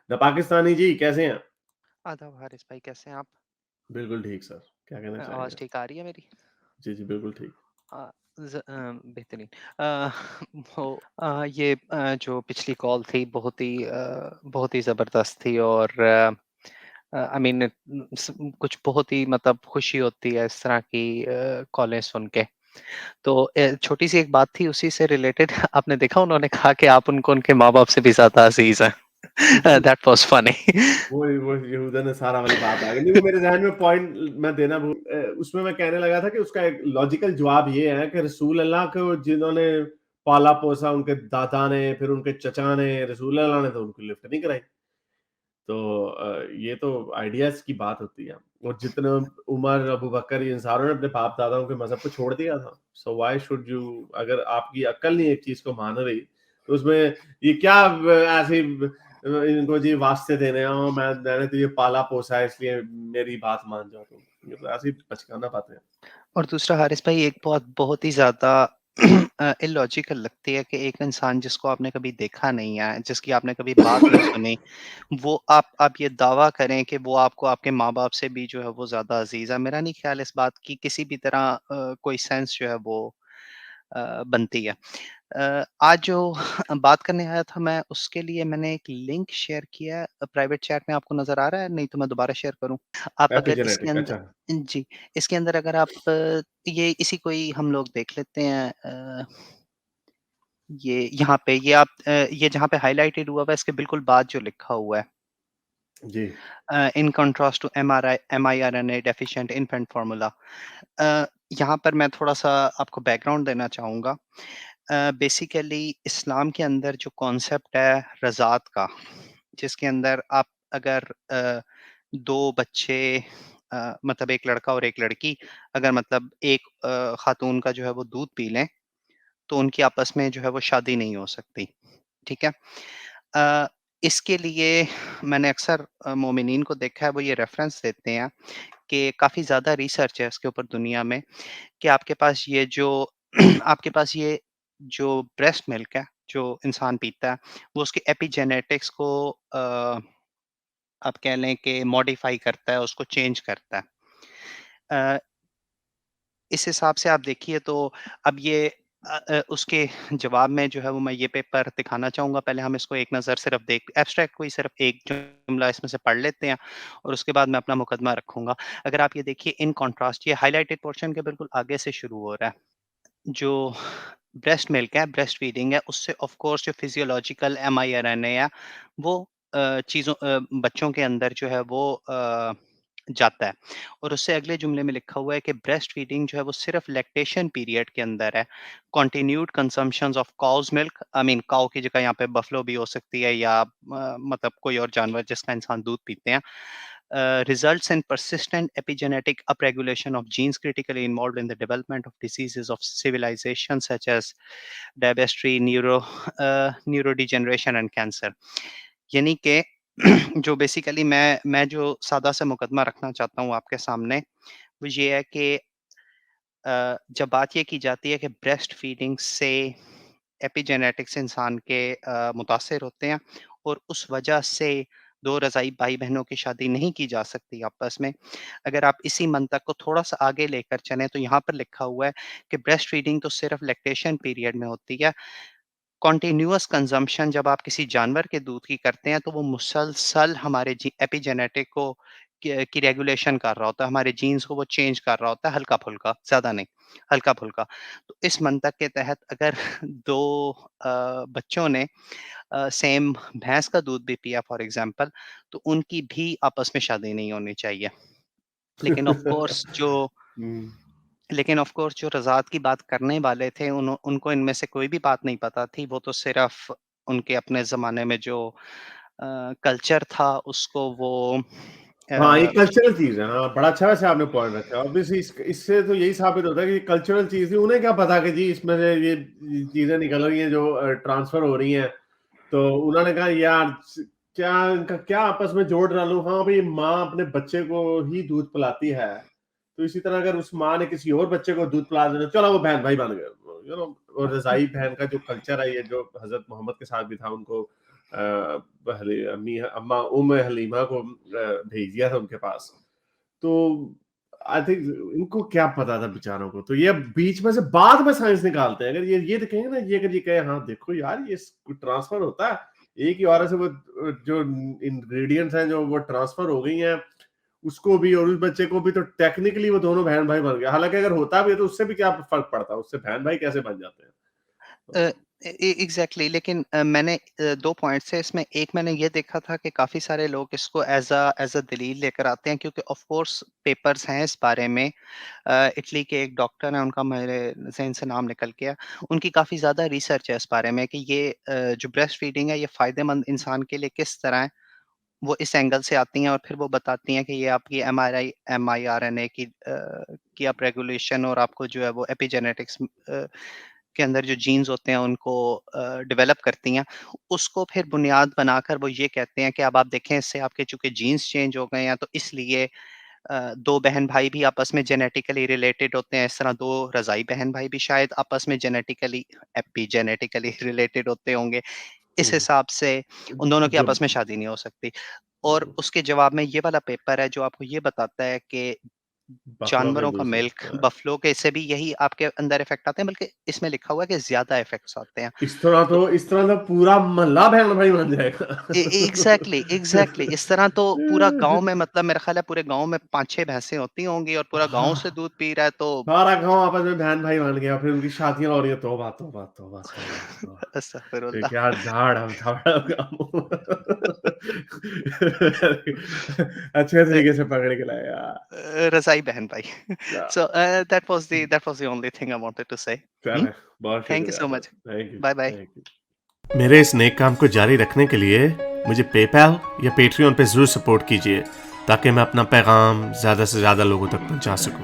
The Pakistani जी कैसे हैं? आदाब हारिस भाई, कैसे हैं आप? बिल्कुल ठीक सर, क्या कहना आवाज़ चाहेंगे? ठीक आ रही है मेरी? जी, जी, बिल्कुल ठीक। बेहतरीन। अ, ये जो पिछली कॉल थी बहुत ही ज़बरदस्त थी और आई मीन कुछ बहुत ही मतलब खुशी होती है इस तरह की कॉलें सुन के। तो छोटी-सी एक बात थी उसी से रिलेटेड। आपने देखा उन्होंने कहा कि आप उनको उनके माँ-बाप से भी ज़्यादा अज़ीज़ हैं। That was funny. वो यहूदा ने सारा वाली बात आ गई। नहीं, वो मेरे ज़हन में पॉइंट मैं देना उसमें मैं कहने लगा था कि उसका एक लॉजिकल जवाब ये है कि रसूल अल्लाह को जिन्होंने पाला-पोसा, उनके दादा ने, फिर उनके चचा ने, रसूल अल्लाह ने तो उनको लिफ्ट नहीं कराई। तो ये तो आइडियाज़ की बात होती है। और जितने उमर, अबू बकर, इन सारों ने अपने बाप-दादाओं के मज़हब को छोड़ दिया था। सो व्हाई शुड यू, अगर आपकी अक्ल नहीं एक चीज़ को मान रही, तो उसमें ये क्या ऐसे इनको जी वास्ते देने हैं, मैंने तो ये पाला-पोसा है इसलिए मेरी बात मान जाओ तुम। ये तो ऐसे ही बचकाना बातें हैं। और दूसरा हारिस भाई एक बहुत ही ज़्यादा इलॉजिकल लगती है कि एक इंसान जिसको आपने कभी देखा नहीं है, जिसकी आपने कभी बात नहीं सुनी, वो आप ये दावा करें कि वो आपको आपके माँ-बाप से भी जो है वो ज़्यादा अज़ीज़ है। मेरा नहीं ख़्याल इस बात की किसी भी तरह कोई सेंस जो है वो बनती है। आज जो बात करने आया था मैं उसके लिए मैंने एक लिंक शेयर किया है प्राइवेट चैट में आपको नज़र आ रहा है? नहीं तो मैं दोबारा शेयर करूँ? आप अगर इसके एपिजेनेटिक अंदर अच्छा। जी, इसके अंदर अगर आप ये इसी को ही हम लोग देख लेते हैं ये यहाँ पे ये आप ये जहाँ पे हाइलाइटेड हुआ हुआ है इसके बिल्कुल बाद जो लिखा हुआ है जी। In contrast to miRNA deficient infant formula. अ, यहाँ पर मैं थोड़ा-सा आपको बैकग्राउंड देना चाहूँगा। बेसिकली इस्लाम के अंदर जो कॉन्सेप्ट है रज़ात का, जिसके अंदर आप अगर 2 बच्चे मतलब एक लड़का और एक लड़की अगर मतलब एक खातून का जो है वो दूध पी लें, तो उनकी आपस में जो है वो शादी नहीं हो सकती, ठीक है? अ, इसके लिए मैंने अक्सर मोमिनीन को देखा है वो ये रेफ़रेंस देते हैं कि काफ़ी ज़्यादा रिसर्च है इसके ऊपर दुनिया में कि आपके पास ये जो आपके पास ये जो ब्रेस्ट मिल्क है, जो इंसान पीता है, वो उसके एपिजेनेटिक्स को आप कह लें कि मॉडिफ़ाई करता है, उसको चेंज करता है। अ, इस हिसाब से आप देखिए तो अब ये उसके जवाब में जो है वो मैं ये पेपर दिखाना चाहूँगा। पहले हम इसको एक नज़र सिर्फ़ देख एब्स्ट्रैक्ट को ही सिर्फ़ एक जुमला इसमें से पढ़ लेते हैं और उसके बाद मैं अपना मुकदमा रखूँगा। अगर आप ये देखिए इन कंट्रास्ट ये हाइलाइटेड पोर्शन के बिल्कुल आगे से शुरू हो रहा है। जो ब्रेस्ट मिल्क है, ब्रेस्ट फीडिंग है, उससे ऑफ़ कोर्स जो फिज़ियोलॉजिकल एमआईआरएनए है, वो बच्चों के अंदर जो है वो जाता है और उससे अगले जुमले में लिखा हुआ है कि ब्रेस्ट फीडिंग जो है वो सिर्फ़ लैक्टेशन पीरियड के अंदर है। Continued consumptions of cow's milk I mean cow की जगह यहाँ पे बफ़लो भी हो सकती है या मतलब कोई और जानवर जिसका इंसान दूध पीते हैं। Results in persistent epigenetic upregulation of genes critically involved in the development of diseases of civilization such as diabetes, neurodegeneration and cancer. यानी कि जो बेसिकली मैं जो सादा सा मुकदमा रखना चाहता हूँ आपके सामने, वो ये है कि जब बात ये की जाती है कि ब्रेस्ट फीडिंग से एपिजेनेटिक्स इंसान के मुतासिर होते हैं और उस वजह से 2 रज़ाई भाई-बहनों की शादी नहीं की जा सकती आपस में। अगर आप इसी मंतक को थोड़ा-सा आगे लेकर चलें तो यहाँ पर लिखा हुआ है कि ब्रेस्ट फीडिंग तो सिर्फ़ लैक्टेशन पीरियड में होती है। कंटीन्यूअस कंज़म्पशन जब आप किसी जानवर के दूध की करते हैं, तो वो मुसलसल हमारे एपिजेनेटिक को की रेगुलेशन कर रहा होता है, हमारे जीन्स को वो चेंज कर रहा होता है हल्का-फुल्का, ज़्यादा नहीं, हल्का-फुल्का। तो इस मंतक के तहत अगर 2 बच्चों ने सेम भैंस का दूध भी पिया फॉर एग्ज़ाम्पल, तो उनकी भी आपस में शादी नहीं होनी चाहिए। लेकिन ऑफ़ कोर्स जो हुँ। लेकिन ऑफ़ कोर्स जो रज़ात की बात करने वाले थे, उनको इनमें से कोई भी बात नहीं पता थी, वो तो सिर्फ़ उनके अपने ज़माने में जो कल्चर था, उसको वो हाँ, ये अ, कल्चरल चीज़ है। हाँ, बड़ा अच्छा वैसे आपने पॉइंट रखा है। ऑब्वियसली इससे तो यही साबित होता है कि ये कल्चरल चीज़ थी। उन्हें क्या पता कि जी इसमें से ये चीज़ें निकल रही हैं जो ट्रांसफ़र हो रही हैं। तो उन्होंने कहा यार क्या इनका क्या आपस में जोड़ डालूँ? हाँ, भई माँ अपने बच्चे को ही दूध पिलाती है। तो इसी तरह अगर उस माँ ने किसी और बच्चे को दूध पिला देना, चलो वो बहन-भाई बन गए। और रज़ाई बहन का जो कल्चर है, ये जो हज़रत मोहम्मद के साथ भी था, उनको अम्मा हलीमा को भेज दिया था उनके पास। तो आई थिंक इनको क्या पता था बेचारों को, तो ये बीच में से बाद में साइंस निकालते हैं। अगर ये देखेंगे ना, ये अगर ये कहे हाँ देखो यार ये ट्रांसफर होता है, एक ही औरत से वो जो इंग्रेडिएंट्स हैं जो वो ट्रांसफर हो गई हैं उसको भी और उस बच्चे को भी, तो टेक्निकली वो दोनों बहन भाई बन गए। हालांकि अगर होता भी है तो उससे भी क्या फर्क पड़ता है, उससे बहन भाई कैसे बन जाते हैं। एग्जैक्टली लेकिन मैंने 2 पॉइंट्स है इसमें। एक मैंने ये देखा था कि काफ़ी सारे लोग इसको एज़ अ दलील लेकर आते हैं, क्योंकि ऑफ कोर्स पेपर्स हैं इस बारे में। इटली के एक डॉक्टर हैं, उनका मेरे ज़हन से नाम निकल गया। उनकी काफ़ी ज़्यादा रिसर्च है इस बारे में कि ये जो ब्रेस्ट फीडिंग है ये फ़ायदेमंद इंसान के लिए किस तरह है। वो इस एंगल से आती हैं और फिर वो बताती हैं कि ये आपकी एमआईआरएनए की अप रेगुलेशन और आपको जो है वो एपिजेनेटिक्स के अंदर जो जीन्स होते हैं उनको डेवलप करती हैं। उसको फिर बुनियाद बनाकर वो ये कहते हैं कि अब आप देखें इससे आपके चूँकि जीन्स चेंज हो गए हैं तो इसलिए 2 बहन-भाई भी आपस में जेनेटिकली रिलेटेड होते हैं। इस तरह 2 रज़ाई बहन-भाई भी शायद आपस में एपिजेनेटिकली रिलेटेड होते होंगे। इस हम्म, हिसाब से उन दोनों की जो आपस में शादी नहीं हो सकती। और उसके जवाब में ये वाला पेपर है जो आपको ये बताता है कि बफलो में जानवरों का दूसरे मिल्क, बफ़लो के से भी यही आपके अंदर इफ़ेक्ट आते हैं, बल्कि इसमें लिखा हुआ है कि ज़्यादा इफ़ेक्ट्स आते हैं। तो इस तरह तो पूरा मोहल्ला बहन भाई बन एग्ज़ैक्टली जाएगा। इस तरह तो पूरा गाँव में, मतलब मेरा ख़्याल है पूरे गाँव में 5-6 भैंसें होती होंगी और पूरा गाँव से हाँ, दूध पी रहा है तो सारा गांव आपस में बहन भाई बन गया, फिर उनकी शादियां हो रही है। तौबा तौबा तौबा तौबा तौबा। ये अस्तग़फिरुल्लाह। क्या झाड़ हम झाड़ अच्छे अ तरीके से पकड़ के लाया। रज़ाई बहन भाई। या, So, that was the only thing I wanted to say. Hmm? चले, बहुत Thank you शुक्रिया so sir. much. Thank you, Bye bye. Thank you. मेरे इस नेक काम को जारी रखने के लिए मुझे पेपैल या पेट्रियन पे जरूर सपोर्ट कीजिए, ताकि मैं अपना पैगाम ज़्यादा से ज़्यादा लोगों तक पहुंचा सकूं।